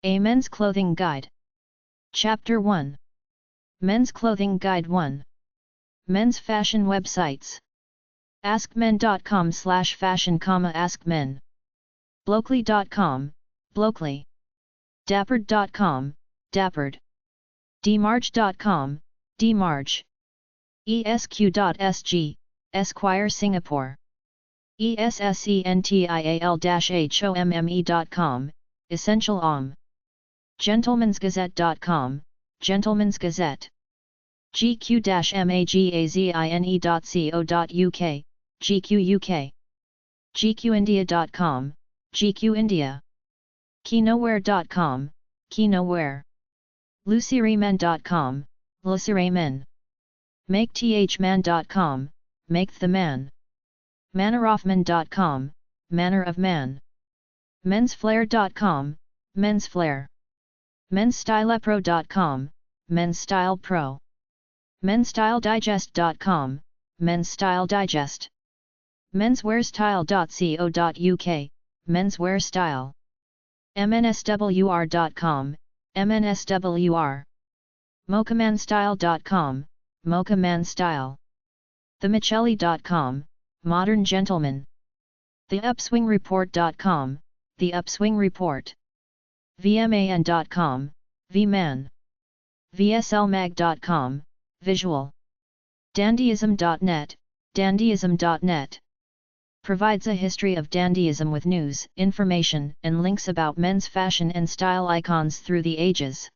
A Men's Clothing Guide. Chapter 1. Men's Clothing Guide 1. Men's Fashion Websites. askmen.com/fashion, askmen. Blokely.com, Blokely. Dappered.com, Dappered. Dmarge.com, Dmarge. esq.sg, Esquire Singapore. essential-homme.com, Essential Homme. Gentlemansgazette.com, Gentleman's Gazette. gq-magazine.co.uk, GQ UK. gqindia.com, GQ India. Kinoware.com, Kinoware. lucyraymen.com, lucyraymen. makethman.com, Make the Man. mannerofman.com, Manner of Man. mensflair.com, Men's Flair. mensstylepro.com, Men's Style Pro. menstyledigest.com, Men's Style Digest. menswearstyle.co.uk, Menswear Style. mnswr.com, MNSWR. mochamanstyle.com, Mochaman Style. themichelli.com, Modern Gentleman. theupswingreport.com, The Upswing Report. vman.com, vman. vslmag.com, Visual. dandyism.net, dandyism.net. Provides a history of dandyism with news, information, and links about men's fashion and style icons through the ages.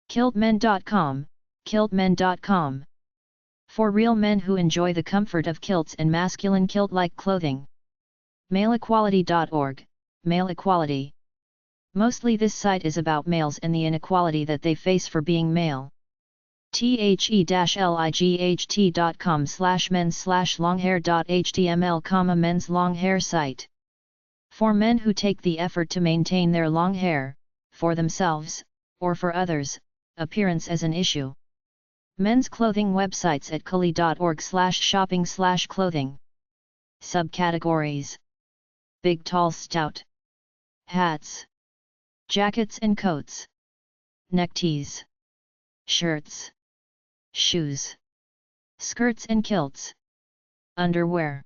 kiltmen.com, kiltmen.com. For real men who enjoy the comfort of kilts and masculine kilt-like clothing. maleequality.org, Male Equality. Mostly this site is about males and the inequality that they face for being male. the-light.com/men/longhair.html, men's long hair site. For men who take the effort to maintain their long hair, for themselves, or for others, appearance as an issue. Men's clothing websites at cully.org/shopping/clothing. Subcategories: Big Tall Stout. Hats. Jackets and coats. Neckties. Shirts. Shoes. Skirts and kilts. Underwear.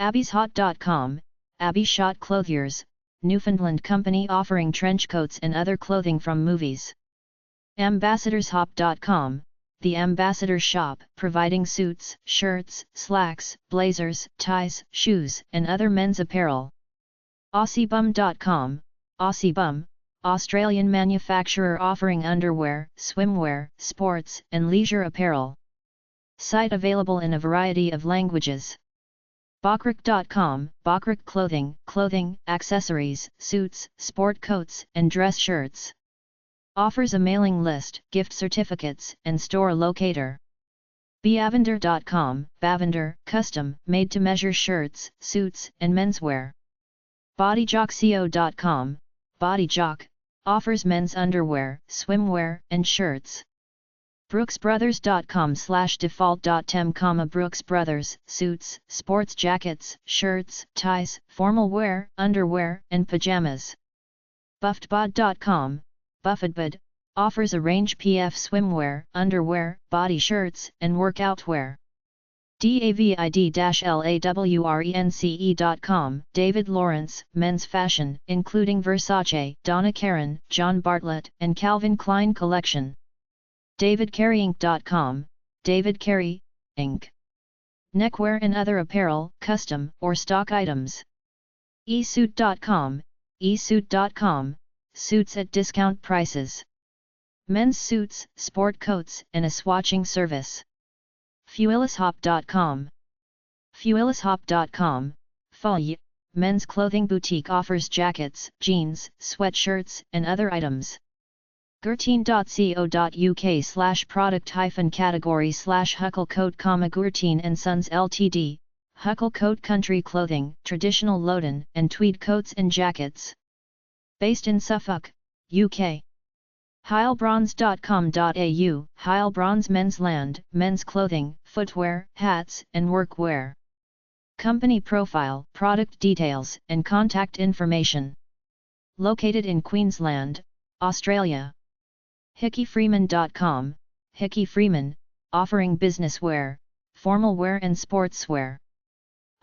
AbbysHot.com, Abby Shot Clothiers, Newfoundland company offering trench coats and other clothing from movies. AmbassadorsHop.com, The Ambassador Shop, providing suits, shirts, slacks, blazers, ties, shoes, and other men's apparel. AussieBum.com, AussieBum, Australian manufacturer offering underwear, swimwear, sports, and leisure apparel. Site available in a variety of languages. Bachrick.com, Bachrick Clothing, clothing, accessories, suits, sport coats, and dress shirts. Offers a mailing list, gift certificates, and store locator. Bavender.com, Bavender, custom, made-to-measure shirts, suits, and menswear. Bodyjockco.com, Bodyjock, offers men's underwear, swimwear, and shirts. brooksbrothers.com/default.tem, Brooks Brothers, suits, sports jackets, shirts, ties, formal wear, underwear, and pajamas. buffedbod.com, Buffedbod, offers a range PF swimwear, underwear, body shirts, and workout wear. david-lawrence.com, David Lawrence, men's fashion, including Versace, Donna Karan, John Bartlett, and Calvin Klein collection. davidcareyinc.com, David Carey, Inc. Neckwear and other apparel, custom, or stock items. esuit.com, esuit.com, suits at discount prices. Men's suits, sport coats, and a swatching service. Fuellishop.com, Fuellishop.com, Foy, men's clothing boutique offers jackets, jeans, sweatshirts, and other items. Gurteen.co.uk/product-category/Huckle Coat, Gurteen & Sons Ltd, Huckle Coat Country Clothing, traditional Loden and tweed coats and jackets. Based in Suffolk, UK. Heilbronze.com.au, Heilbronze Men's Land, men's clothing, footwear, hats, and workwear. Company profile, product details, and contact information. Located in Queensland, Australia. HickeyFreeman.com, Hickey Freeman, offering business wear, formal wear and sportswear.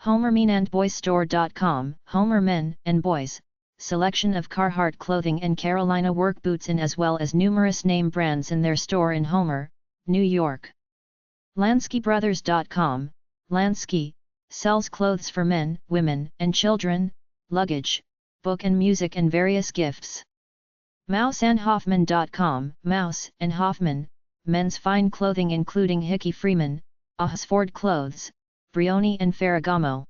HomerMenAndBoysStore.com, Homer Men and Boys, selection of Carhartt clothing and Carolina work boots in as well as numerous name brands in their store in Homer, New York. LanskyBrothers.com, Lansky, sells clothes for men, women, and children, luggage, book and music and various gifts. MouseandHoffman.com, Mouse and Hoffman, men's fine clothing including Hickey Freeman, Ahasford Clothes, Brioni and Ferragamo.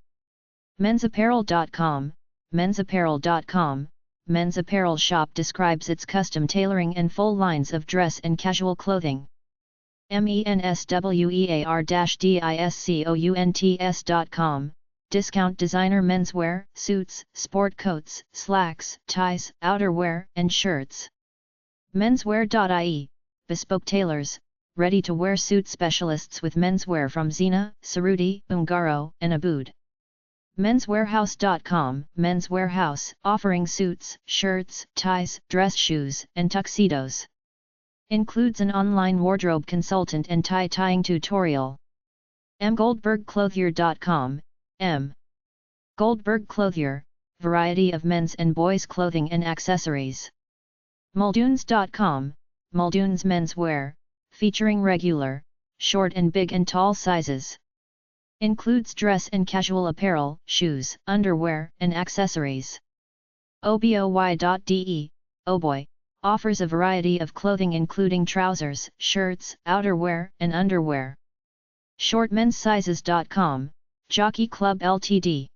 MensApparel.com, MensApparel.com, men's apparel shop describes its custom tailoring and full lines of dress and casual clothing. MENSWEAR-DISCOUNTS.com, discount designer menswear, suits, sport coats, slacks, ties, outerwear, and shirts. Menswear.ie, bespoke tailors, ready-to-wear suit specialists with menswear from Zena, Cerruti, Ungaro, and Abood. Menswearhouse.com, Men's Warehouse, offering suits, shirts, ties, dress shoes, and tuxedos. Includes an online wardrobe consultant and tie-tying tutorial. mgoldbergclothier.com, M. Goldberg Clothier, variety of men's and boys' clothing and accessories. Muldoons.com, Muldoons menswear, featuring regular, short and big and tall sizes. Includes dress and casual apparel, shoes, underwear, and accessories. Oboy.de, Oboy, offers a variety of clothing including trousers, shirts, outerwear, and underwear. Shortmenssizes.com, Jockey Club Ltd.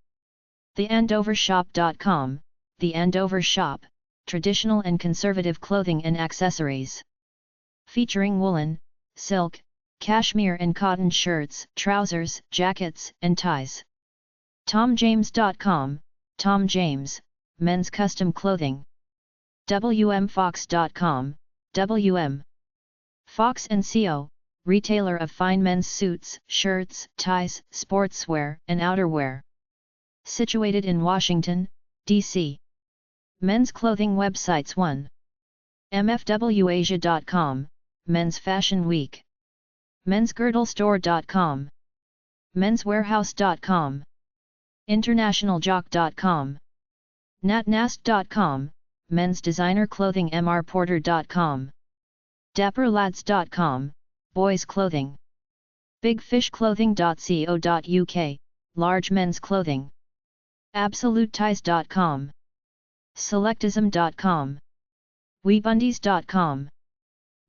TheAndoverShop.com, The Andover Shop, traditional and conservative clothing and accessories. Featuring woolen, silk, cashmere and cotton shirts, trousers, jackets, and ties. TomJames.com, Tom James, men's custom clothing. WMFox.com, WM. Fox & Co., retailer of fine men's suits, shirts, ties, sportswear, and outerwear. Situated in Washington, D.C. Men's clothing websites 1. MFWAsia.com, Men's Fashion Week. MensGirdleStore.com. MensWarehouse.com. InternationalJock.com. NatNast.com, Men's Designer Clothing MRPorter.com. DapperLads.com, Boys Clothing. BigFishClothing.co.uk, Large Men's Clothing. AbsoluteTies.com. Selectism.com. WeBundies.com.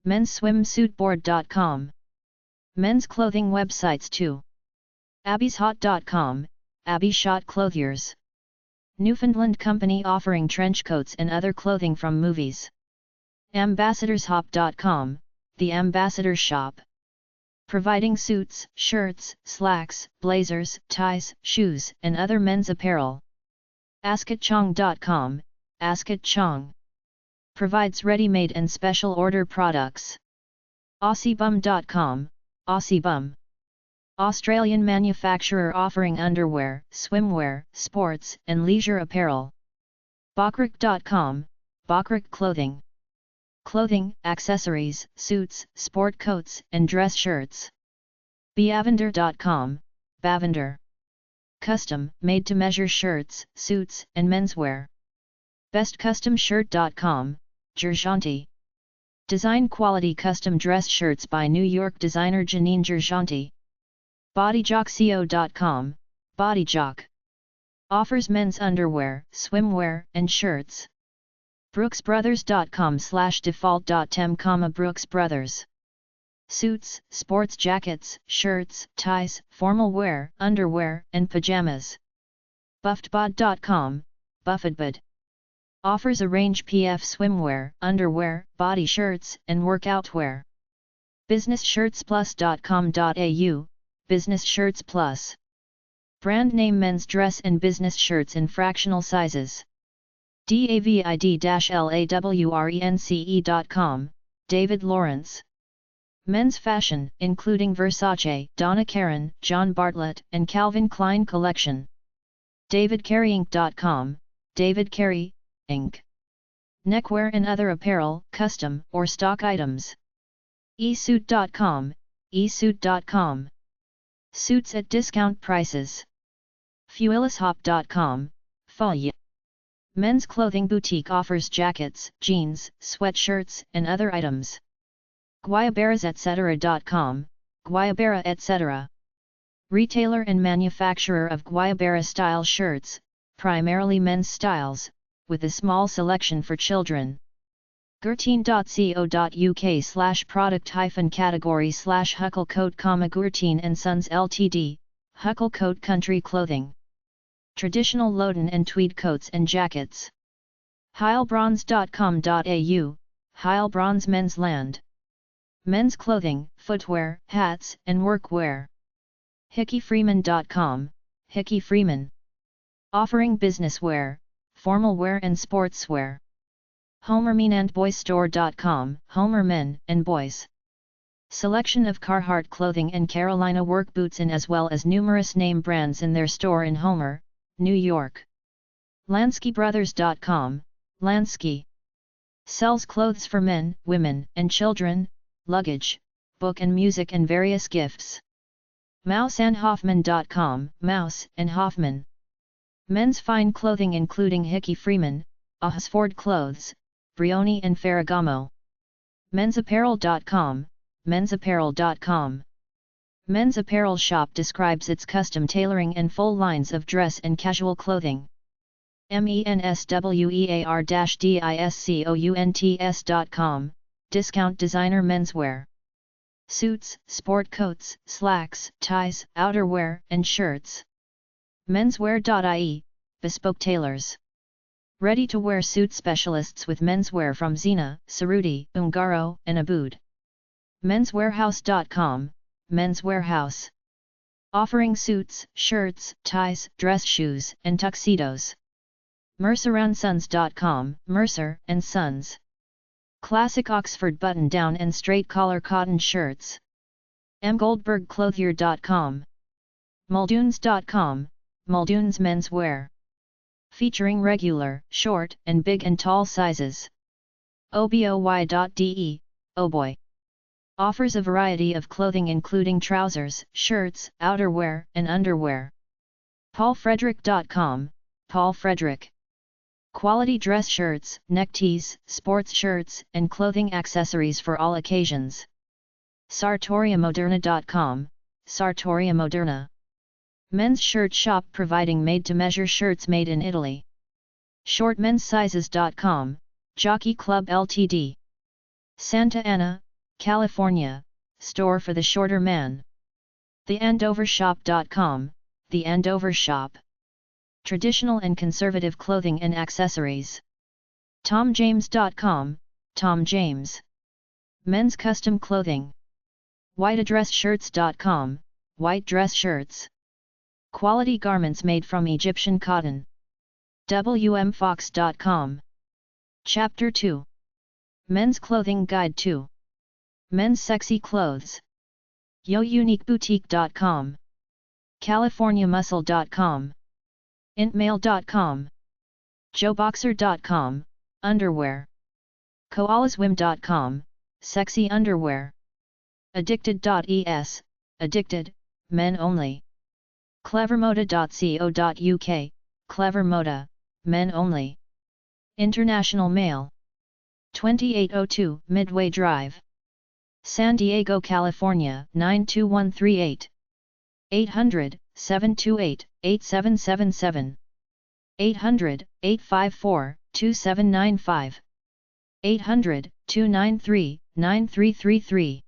Men'sSwimsuitBoard.com. Men's clothing websites 2. AbbysHot.com, Abby Shot Clothiers. Newfoundland company offering trench coats and other clothing from movies. AmbassadorsHop.com, The Ambassador Shop. Providing suits, shirts, slacks, blazers, ties, shoes, and other men's apparel. AskItChong.com, AskItChong. Provides ready-made and special order products. AussieBum.com, AussieBum. Australian manufacturer offering underwear, swimwear, sports, and leisure apparel. Bachrick.com, Bachrick Clothing. Clothing, accessories, suits, sport coats, and dress shirts. Bavender.com, Bavender. Custom, made-to-measure shirts, suits, and menswear. BestCustomShirt.com, Gerjanti. Design quality custom dress shirts by New York designer Janine Gerjanti. BodyJockCO.com, BodyJock. Offers men's underwear, swimwear, and shirts. BrooksBrothers.com/default.tem, Brooks Brothers. Suits, sports jackets, shirts, ties, formal wear, underwear, and pajamas. BuffedBod.com, BuffedBod. Offers a range PF swimwear, underwear, body shirts, and workout wear. BusinessShirtsPlus.com.au, Business Shirts Plus. Brand name men's dress and business shirts in fractional sizes. David-lawrence.com, David Lawrence. Men's fashion, including Versace, Donna Karan, John Bartlett, and Calvin Klein collection. DavidCareyInc.com, David Carey, Inc. neckwear and other apparel, custom or stock items. esuit.com, esuit.com. Suits at discount prices. Fuelishop.com, Folie. Men's clothing boutique offers jackets, jeans, sweatshirts, and other items. Guayaberas-etc.com, Guayabera etc. Retailer and manufacturer of Guayabera-style shirts, primarily men's styles, with a small selection for children. Gurteen.co.uk/product-category/Huckle Coat, Gurteen & Sons Ltd, Huckle Coat Country Clothing. Traditional Loden and tweed coats and jackets. Heilbronze.com.au, Heilbronze Men's Land. Men's clothing, footwear, hats, and workwear. HickeyFreeman.com, Hickey Freeman. Offering business wear, formal wear and sportswear. HomerMenandBoysStore.com, Homer Men and Boys. Selection of Carhartt clothing and Carolina work boots in, as well as numerous name brands in their store in Homer, New York. LanskyBrothers.com, Lansky. Sells clothes for men, women, and children, luggage, book and music and various gifts. MouseandHoffman.com, Mouse and Hoffman. Men's fine clothing including Hickey Freeman, Ahasford Clothes, Brioni and Ferragamo. Mensapparel.com, mensapparel.com. Men's Apparel Shop describes its custom tailoring and full lines of dress and casual clothing. menswear-discount.com, discount designer menswear. Suits, sport coats, slacks, ties, outerwear, and shirts. Menswear.ie, bespoke tailors. Ready-to-wear suit specialists with menswear from Zena, Cerruti, Ungaro, and Abood. Menswearhouse.com, Men's Warehouse. Offering suits, shirts, ties, dress shoes, and tuxedos. Mercer&Sons.com, Mercer & Sons. Classic Oxford button-down and straight-collar cotton shirts. mgoldbergclothier.com. Muldoons.com, Muldoons Menswear. Featuring regular, short, and big and tall sizes. oboy.de, Oboy. Offers a variety of clothing including trousers, shirts, outerwear, and underwear. paulfrederick.com, Paul Frederick. Quality dress shirts, neckties, sports shirts, and clothing accessories for all occasions. sartoriamoderna.com, Sartoria Moderna. Men's shirt shop providing made-to-measure shirts made in Italy. shortmenssizes.com, Jockey Club Ltd. Santa Ana, California, store for the shorter man. theandovershop.com, The Andover Shop. Traditional and conservative clothing and accessories. tomjames.com, Tom James. Men's custom clothing. whiteaddressshirts.com, white dress shirts. Quality garments made from Egyptian cotton. wmfox.com. Chapter 2. Men's Clothing Guide 2. Men's Sexy Clothes. youniqueboutique.com. californiamuscle.com. intmail.com. joeboxer.com, underwear. koalaswim.com, sexy underwear. addicted.es, addicted, men only. clevermoda.co.uk, Clever Moda, men only. International Mail. 2802 Midway Drive, San Diego, California 92138. 800-728-8777. 800-854-2795. 800-293-9333.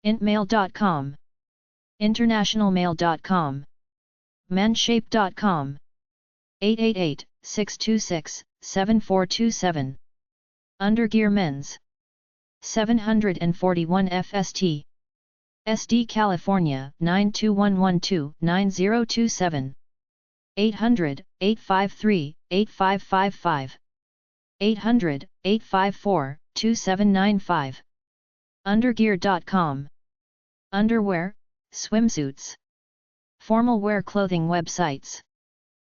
intmail.com. internationalmail.com. manshape.com. 888-626-7427. Undergear Men's. 741 FST. SD California 92112-9027. 800-853-8555. 800-854-2795. Undergear.com. Underwear, swimsuits. Formal wear clothing websites.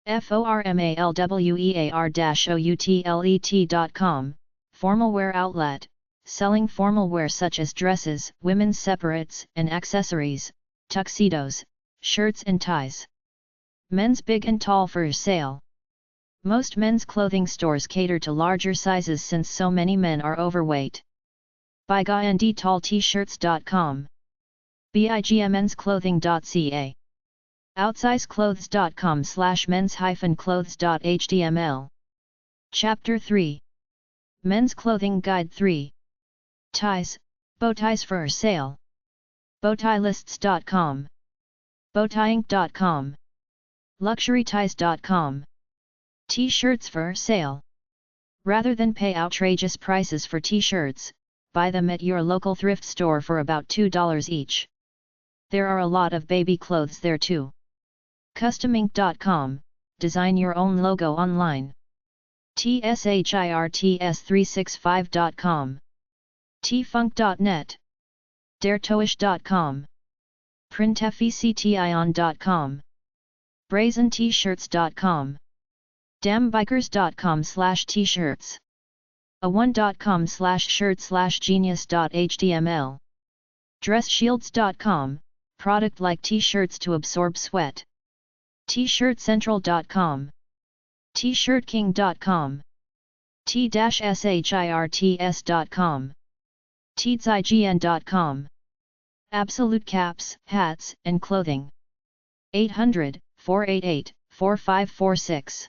formalwear-outlet.com, formal wear outlet, selling formal wear such as dresses, women's separates and accessories, tuxedos, shirts and ties. Men's big and tall for sale. Most men's clothing stores cater to larger sizes since so many men are overweight. BigandTallT-shirts.com. BIGMensClothing.ca. OutsizeClothes.com/mens-clothes.html. Chapter 3. Men's Clothing Guide 3. Ties, bow ties for sale. Bowtielists.com. Bowtieinc.com. LuxuryTies.com. T-shirts for sale. Rather than pay outrageous prices for t-shirts, buy them at your local thrift store for about $2 each. There are a lot of baby clothes there too. Customink.com, design your own logo online. TSHIRTS365.com. tfunk.net. daretoish.com. printfection.com. brazent-shirts.com. dambikers.com/t-shirts. a1.com/shirt/genius.html. dressshields.com, product like t-shirts to absorb sweat. tshirtcentral.com. tshirtking.com. t-shirts.com. teedzign.com. Absolute caps, hats, and clothing. 800-488-4546.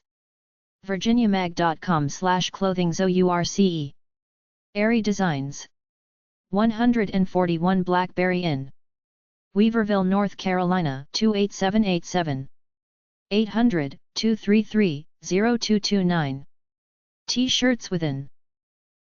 virginiamag.com/clothingzource. Airy Designs. 141 Blackberry Inn, Weaverville, North Carolina 28787. 800-233-0229. T-shirts within.